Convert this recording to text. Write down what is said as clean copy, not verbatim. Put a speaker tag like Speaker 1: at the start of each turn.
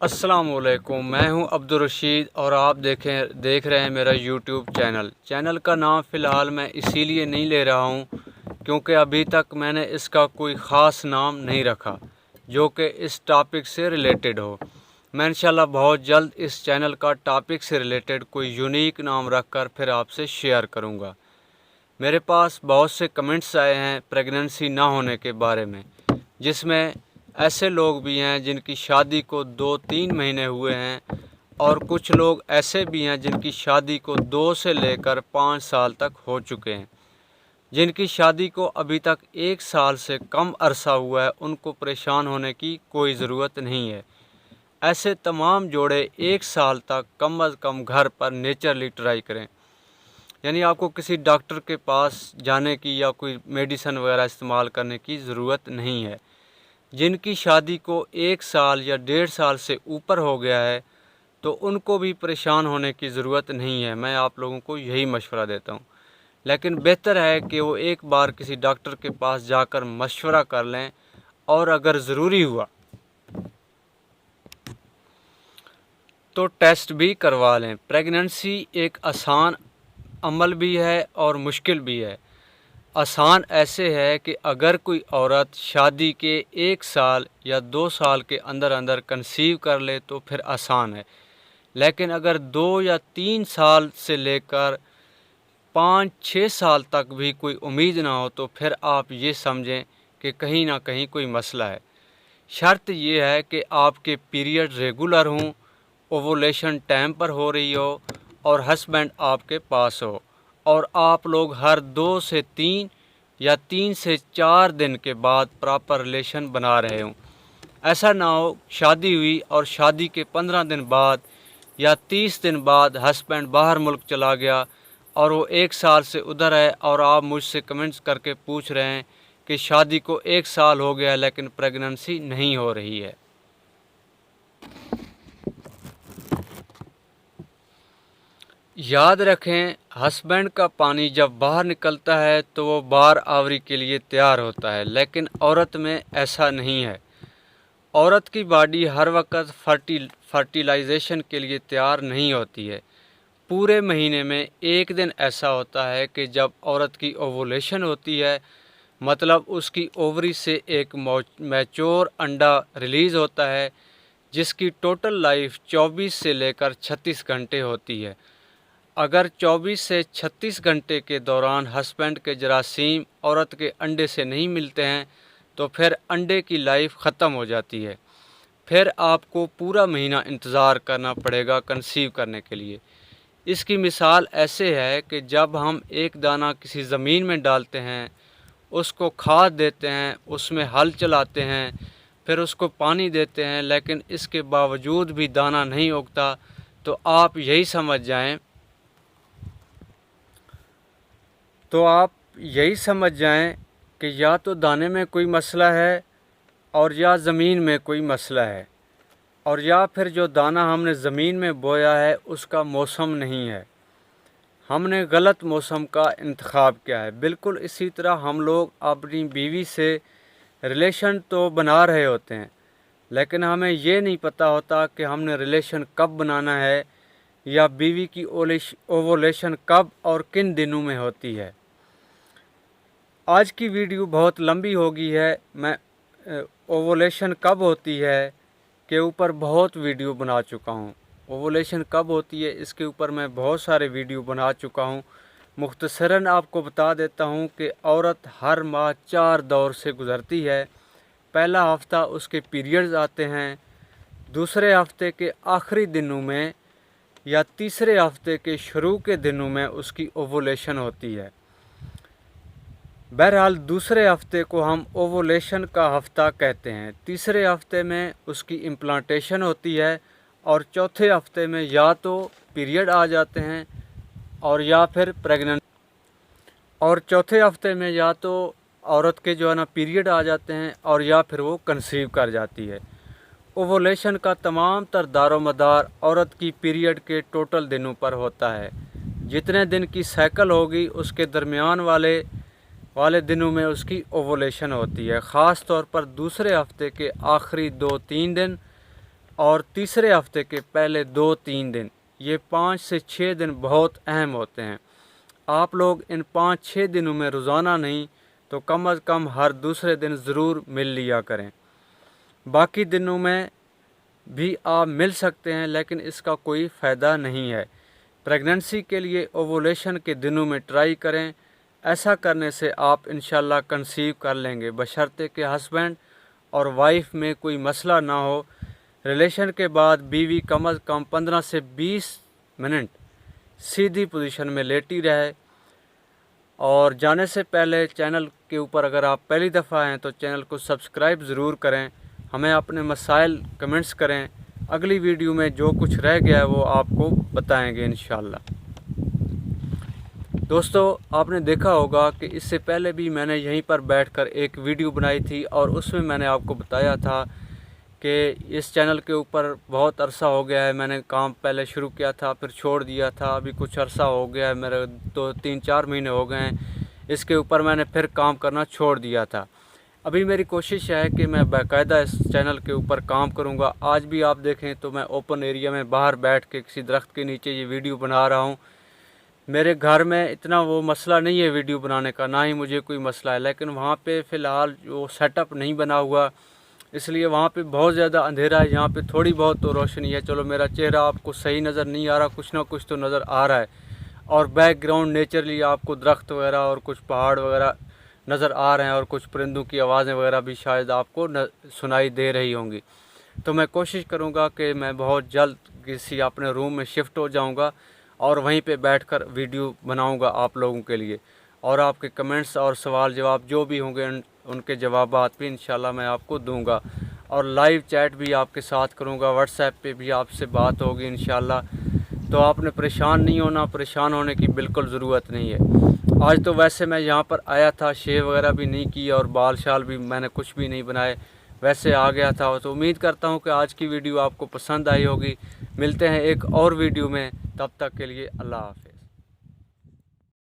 Speaker 1: السلام علیکم، میں ہوں عبدالرشید اور آپ دیکھ رہے ہیں میرا یوٹیوب چینل کا نام فی الحال میں اسی لیے نہیں لے رہا ہوں کیونکہ ابھی تک میں نے اس کا کوئی خاص نام نہیں رکھا جو کہ اس ٹاپک سے ریلیٹڈ ہو۔ میں انشاءاللہ بہت جلد اس چینل کا ٹاپک سے ریلیٹڈ کوئی یونیک نام رکھ کر پھر آپ سے شیئر کروں گا۔ میرے پاس بہت سے کمنٹس آئے ہیں پریگننسی نہ ہونے کے بارے میں، جس میں ایسے لوگ بھی ہیں جن کی شادی کو 2-3 مہینے ہوئے ہیں اور کچھ لوگ ایسے بھی ہیں جن کی شادی کو 2 سے لے کر 5 سال تک ہو چکے ہیں۔ جن کی شادی کو ابھی تک 1 سال سے کم عرصہ ہوا ہے ان کو پریشان ہونے کی کوئی ضرورت نہیں ہے۔ ایسے تمام جوڑے 1 سال تک کم از کم گھر پر نیچرلی ٹرائی کریں، یعنی آپ کو کسی ڈاکٹر کے پاس جانے کی یا کوئی میڈیسن وغیرہ استعمال کرنے کی ضرورت نہیں ہے۔ جن کی شادی کو 1 سال یا 1.5 سال سے اوپر ہو گیا ہے تو ان کو بھی پریشان ہونے کی ضرورت نہیں ہے، میں آپ لوگوں کو یہی مشورہ دیتا ہوں۔ لیکن بہتر ہے کہ وہ ایک بار کسی ڈاکٹر کے پاس جا کر مشورہ کر لیں اور اگر ضروری ہوا تو ٹیسٹ بھی کروا لیں۔ پریگننسی ایک آسان عمل بھی ہے اور مشکل بھی ہے۔ آسان ایسے ہے کہ اگر کوئی عورت شادی کے 1 سال یا 2 سال کے اندر کنسیو کر لے تو پھر آسان ہے، لیکن اگر 2 یا 3 سال سے لے کر 5-6 سال تک بھی کوئی امید نہ ہو تو پھر آپ یہ سمجھیں کہ کہیں نہ کہیں کوئی مسئلہ ہے۔ شرط یہ ہے کہ آپ کے پیریڈ ریگولر ہوں، اووولیشن ٹائم پر ہو رہی ہو اور ہسبینڈ آپ کے پاس ہو، اور آپ لوگ ہر 2 سے 3 یا 3 سے 4 دن کے بعد پراپر ریلیشن بنا رہے ہوں۔ ایسا نہ ہو شادی ہوئی اور شادی کے 15 دن بعد یا 30 دن بعد ہسبینڈ باہر ملک چلا گیا اور وہ 1 سال سے ادھر ہے اور آپ مجھ سے کمنٹس کر کے پوچھ رہے ہیں کہ شادی کو 1 سال ہو گیا لیکن پریگننسی نہیں ہو رہی ہے۔ یاد رکھیں، ہسبینڈ کا پانی جب باہر نکلتا ہے تو وہ بار آوری کے لیے تیار ہوتا ہے، لیکن عورت میں ایسا نہیں ہے۔ عورت کی باڈی ہر وقت فرٹیلائزیشن کے لیے تیار نہیں ہوتی ہے۔ پورے مہینے میں 1 دن ایسا ہوتا ہے کہ جب عورت کی اووولیشن ہوتی ہے، مطلب اس کی اووری سے ایک میچور انڈا ریلیز ہوتا ہے جس کی ٹوٹل لائف 24 سے لے کر 36 گھنٹے ہوتی ہے۔ اگر 24 سے 36 گھنٹے کے دوران ہسبینڈ کے جراثیم عورت کے انڈے سے نہیں ملتے ہیں تو پھر انڈے کی لائف ختم ہو جاتی ہے۔ پھر آپ کو پورا مہینہ انتظار کرنا پڑے گا کنسیو کرنے کے لیے۔ اس کی مثال ایسے ہے کہ جب ہم ایک دانہ کسی زمین میں ڈالتے ہیں، اس کو کھاد دیتے ہیں، اس میں ہل چلاتے ہیں، پھر اس کو پانی دیتے ہیں، لیکن اس کے باوجود بھی دانہ نہیں اگتا تو آپ یہی سمجھ جائیں کہ یا تو دانے میں کوئی مسئلہ ہے اور یا زمین میں کوئی مسئلہ ہے، اور یا پھر جو دانہ ہم نے زمین میں بویا ہے اس کا موسم نہیں ہے، ہم نے غلط موسم کا انتخاب کیا ہے۔ بالکل اسی طرح ہم لوگ اپنی بیوی سے ریلیشن تو بنا رہے ہوتے ہیں، لیکن ہمیں یہ نہیں پتہ ہوتا کہ ہم نے ریلیشن کب بنانا ہے یا بیوی کی اووولیشن کب اور کن دنوں میں ہوتی ہے۔ آج کی ویڈیو بہت لمبی ہو گئی ہے، میں اووولیشن کب ہوتی ہے کے اوپر بہت ویڈیو بنا چکا ہوں۔ اووولیشن کب ہوتی ہے اس کے اوپر میں بہت سارے ویڈیو بنا چکا ہوں۔ مختصراً آپ کو بتا دیتا ہوں کہ عورت ہر ماہ 4 دور سے گزرتی ہے۔ پہلا ہفتہ اس کے پیریڈز آتے ہیں، دوسرے ہفتے کے آخری دنوں میں یا تیسرے ہفتے کے شروع کے دنوں میں اس کی اووولیشن ہوتی ہے۔ بہرحال دوسرے ہفتے کو ہم اووولیشن کا ہفتہ کہتے ہیں۔ تیسرے ہفتے میں اس کی امپلانٹیشن ہوتی ہے اور چوتھے ہفتے میں یا تو پیریڈ آ جاتے ہیں اور یا پھر پریگننٹ، اور چوتھے ہفتے میں یا تو عورت کے جو ہے نا پیریڈ آ جاتے ہیں اور یا پھر وہ کنسیو کر جاتی ہے۔ اووولیشن کا تمام تر دار و مدار عورت کی پیریڈ کے ٹوٹل دنوں پر ہوتا ہے۔ جتنے دن کی سائیکل ہوگی اس کے درمیان والے دنوں میں اس کی اووولیشن ہوتی ہے، خاص طور پر دوسرے ہفتے کے آخری 2-3 دن اور تیسرے ہفتے کے پہلے 2-3 دن، یہ 5 سے 6 دن بہت اہم ہوتے ہیں۔ آپ لوگ ان 5-6 دنوں میں روزانہ نہیں تو کم از کم ہر دوسرے دن ضرور مل لیا کریں۔ باقی دنوں میں بھی آپ مل سکتے ہیں لیکن اس کا کوئی فائدہ نہیں ہے۔ پریگننسی کے لیے اووولیشن کے دنوں میں ٹرائی کریں، ایسا کرنے سے آپ انشاءاللہ کنسیو کر لیں گے، بشرطے کہ ہسبینڈ اور وائف میں کوئی مسئلہ نہ ہو۔ ریلیشن کے بعد بیوی کم از کم 15 سے 20 منٹ سیدھی پوزیشن میں لیٹی رہے۔ اور جانے سے پہلے چینل کے اوپر اگر آپ پہلی دفعہ ہیں تو چینل کو سبسکرائب ضرور کریں، ہمیں اپنے مسائل کمنٹس کریں، اگلی ویڈیو میں جو کچھ رہ گیا ہے وہ آپ کو بتائیں گے انشاءاللہ۔ دوستو، آپ نے دیکھا ہوگا کہ اس سے پہلے بھی میں نے یہیں پر بیٹھ کر ایک ویڈیو بنائی تھی اور اس میں نے آپ کو بتایا تھا کہ اس چینل کے اوپر بہت عرصہ ہو گیا ہے، میں نے کام پہلے شروع کیا تھا پھر چھوڑ دیا تھا، ابھی کچھ عرصہ ہو گیا ہے، میرے 3-4 مہینے ہو گئے ہیں اس کے اوپر میں نے پھر کام کرنا چھوڑ دیا تھا۔ ابھی میری کوشش ہے کہ میں باقاعدہ اس چینل کے اوپر کام کروں گا۔ آج بھی آپ دیکھیں تو میں اوپن ایریا میں باہر بیٹھ کے کسی درخت کے نیچے یہ ویڈیو بنا رہا ہوں۔ میرے گھر میں اتنا وہ مسئلہ نہیں ہے ویڈیو بنانے کا، نہ ہی مجھے کوئی مسئلہ ہے، لیکن وہاں پہ فی الحال جو سیٹ اپ نہیں بنا ہوا، اس لیے وہاں پہ بہت زیادہ اندھیرا ہے، یہاں پہ تھوڑی بہت تو روشنی ہے۔ چلو میرا چہرہ آپ کو صحیح نظر نہیں آ رہا، کچھ نہ کچھ تو نظر آ رہا ہے، اور بیک گراؤنڈ نیچرلی آپ کو درخت وغیرہ اور کچھ پہاڑ وغیرہ نظر آ رہے ہیں اور کچھ پرندوں کی آوازیں وغیرہ بھی شاید آپ کو سنائی دے رہی ہوں گی۔ تو میں کوشش کروں گا کہ میں بہت جلد کسی اپنے روم میں شفٹ ہو جاؤں گا اور وہیں پہ بیٹھ کر ویڈیو بناؤں گا آپ لوگوں کے لیے، اور آپ کے کمنٹس اور سوال جواب جو بھی ہوں گے ان کے جوابات بھی انشاءاللہ میں آپ کو دوں گا، اور لائیو چیٹ بھی آپ کے ساتھ کروں گا، واٹس ایپ پہ بھی آپ سے بات ہوگی انشاءاللہ۔ تو آپ نے پریشان نہیں ہونا، پریشان ہونے کی بالکل ضرورت نہیں ہے۔ آج تو ویسے میں یہاں پر آیا تھا، شیو وغیرہ بھی نہیں کی اور بال شال بھی میں نے کچھ بھی نہیں بنائے، ویسے آ گیا تھا۔ تو امید کرتا ہوں کہ آج کی ویڈیو آپ کو پسند آئی ہوگی۔ ملتے ہیں ایک اور ویڈیو میں، تب تک کے لیے اللہ حافظ۔